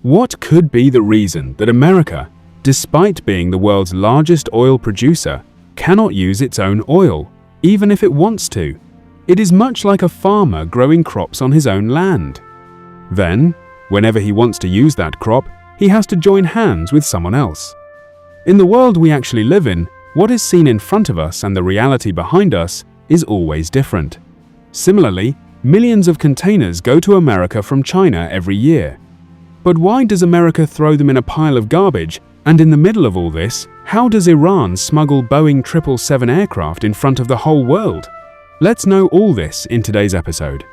What could be the reason that America, despite being the world's largest oil producer, cannot use its own oil, even if it wants to? It is much like a farmer growing crops on his own land. Then, whenever he wants to use that crop, he has to join hands with someone else. In the world we actually live in, what is seen in front of us and the reality behind us is always different. Similarly, millions of containers go to America from China every year. But why does America throw them in a pile of garbage? And in the middle of all this, how does Iran smuggle Boeing 777 aircraft in front of the whole world? Let's know all this in today's episode.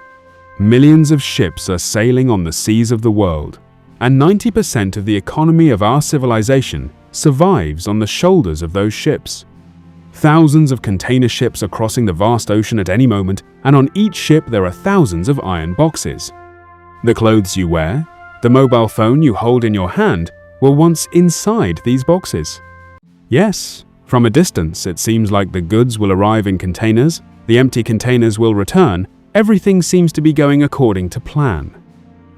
Millions of ships are sailing on the seas of the world, and 90% of the economy of our civilization survives on the shoulders of those ships. Thousands of container ships are crossing the vast ocean at any moment, and on each ship there are thousands of iron boxes. The clothes you wear, the mobile phone you hold in your hand, were once inside these boxes. Yes, from a distance it seems like the goods will arrive in containers, the empty containers will return, everything seems to be going according to plan.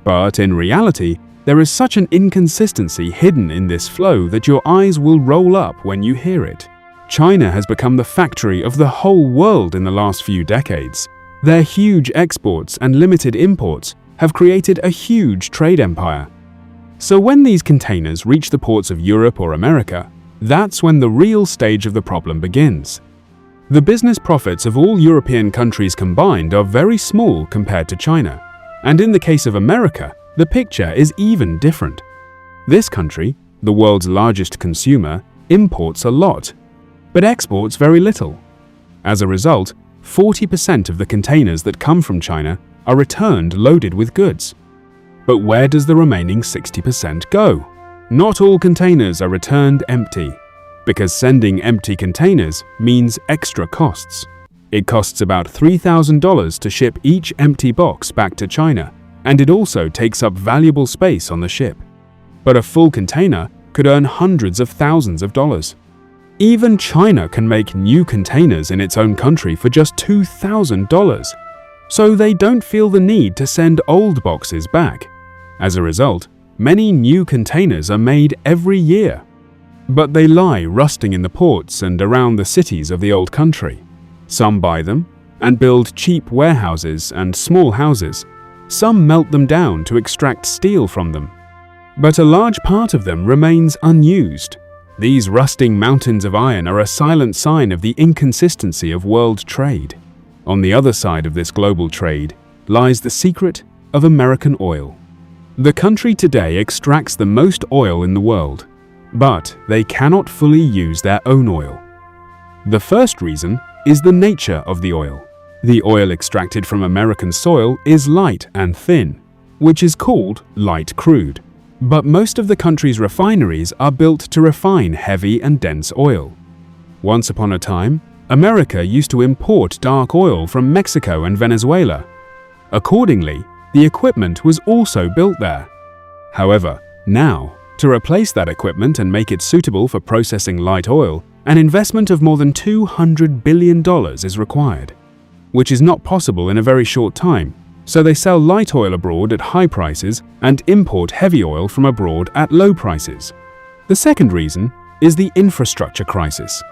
But in reality, there is such an inconsistency hidden in this flow that your eyes will roll up when you hear it. China has become the factory of the whole world in the last few decades. Their huge exports and limited imports have created a huge trade empire. So when these containers reach the ports of Europe or America, that's when the real stage of the problem begins. The business profits of all European countries combined are very small compared to China. And in the case of America, the picture is even different. This country, the world's largest consumer, imports a lot, but exports very little. As a result, 40% of the containers that come from China are returned loaded with goods. But where does the remaining 60% go? Not all containers are returned empty, because sending empty containers means extra costs. It costs about $3,000 to ship each empty box back to China, and it also takes up valuable space on the ship. But a full container could earn hundreds of thousands of dollars. Even China can make new containers in its own country for just $2,000. So they don't feel the need to send old boxes back. As a result, many new containers are made every year. But they lie rusting in the ports and around the cities of the old country. Some buy them and build cheap warehouses and small houses. Some melt them down to extract steel from them. But a large part of them remains unused. These rusting mountains of iron are a silent sign of the inconsistency of world trade. On the other side of this global trade lies the secret of American oil. The country today extracts the most oil in the world, but they cannot fully use their own oil. The first reason is the nature of the oil. The oil extracted from American soil is light and thin, which is called light crude. But most of the country's refineries are built to refine heavy and dense oil. Once upon a time, America used to import dark oil from Mexico and Venezuela. Accordingly, the equipment was also built there. However, now, to replace that equipment and make it suitable for processing light oil, an investment of more than $200 billion is required, which is not possible in a very short time. So they sell light oil abroad at high prices and import heavy oil from abroad at low prices. The second reason is the infrastructure crisis.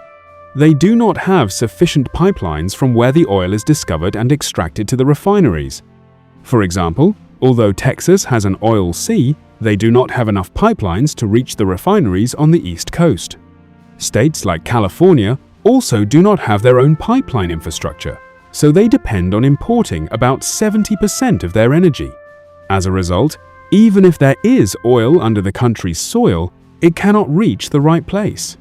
They do not have sufficient pipelines from where the oil is discovered and extracted to the refineries. For example, although Texas has an oil sea, they do not have enough pipelines to reach the refineries on the East Coast. States like California also do not have their own pipeline infrastructure, so they depend on importing about 70% of their energy. As a result, even if there is oil under the country's soil, it cannot reach the right place.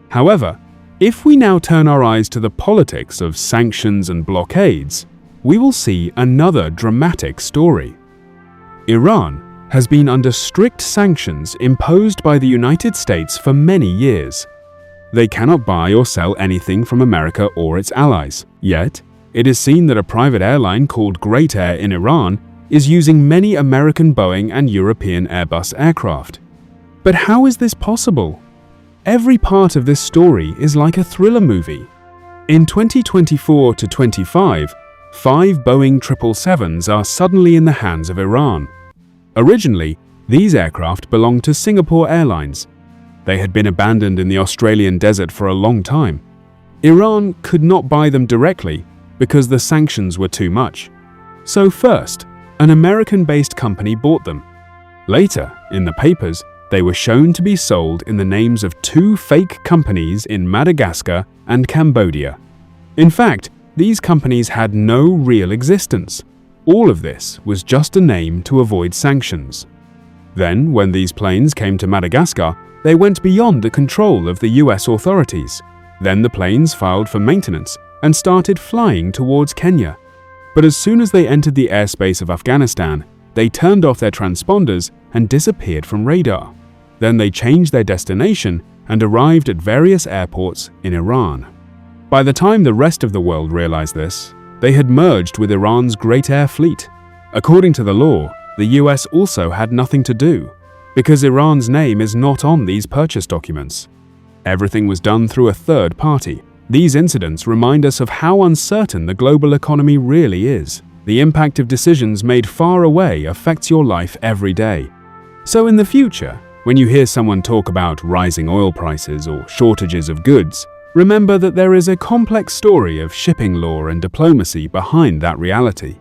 However, if we now turn our eyes to the politics of sanctions and blockades, we will see another dramatic story. Iran has been under strict sanctions imposed by the United States for many years. They cannot buy or sell anything from America or its allies. Yet, it is seen that a private airline called Great Air in Iran is using many American Boeing and European Airbus aircraft. But how is this possible? Every part of this story is like a thriller movie. In 2024 to 25, 5 Boeing 777s are suddenly in the hands of Iran. Originally, These aircraft belonged to Singapore Airlines. They had been abandoned in the Australian desert for a long time. Iran could not buy them directly because the sanctions were too much. So first, an American-based company bought them. Later, in the papers, they were shown to be sold in the names of two fake companies in Madagascar and Cambodia. In fact, these companies had no real existence. All of this was just a name to avoid sanctions. Then, when these planes came to Madagascar, they went beyond the control of the US authorities. Then the planes filed for maintenance and started flying towards Kenya. But as soon as they entered the airspace of Afghanistan, they turned off their transponders and disappeared from radar. Then they changed their destination and arrived at various airports in Iran. By the time the rest of the world realized this, they had merged with Iran's Great Air Fleet. According to the law, the US also had nothing to do, because Iran's name is not on these purchase documents. Everything was done through a third party. These incidents remind us of how uncertain the global economy really is. The impact of decisions made far away affects your life every day. So in the future, when you hear someone talk about rising oil prices or shortages of goods, remember that there is a complex story of shipping law and diplomacy behind that reality.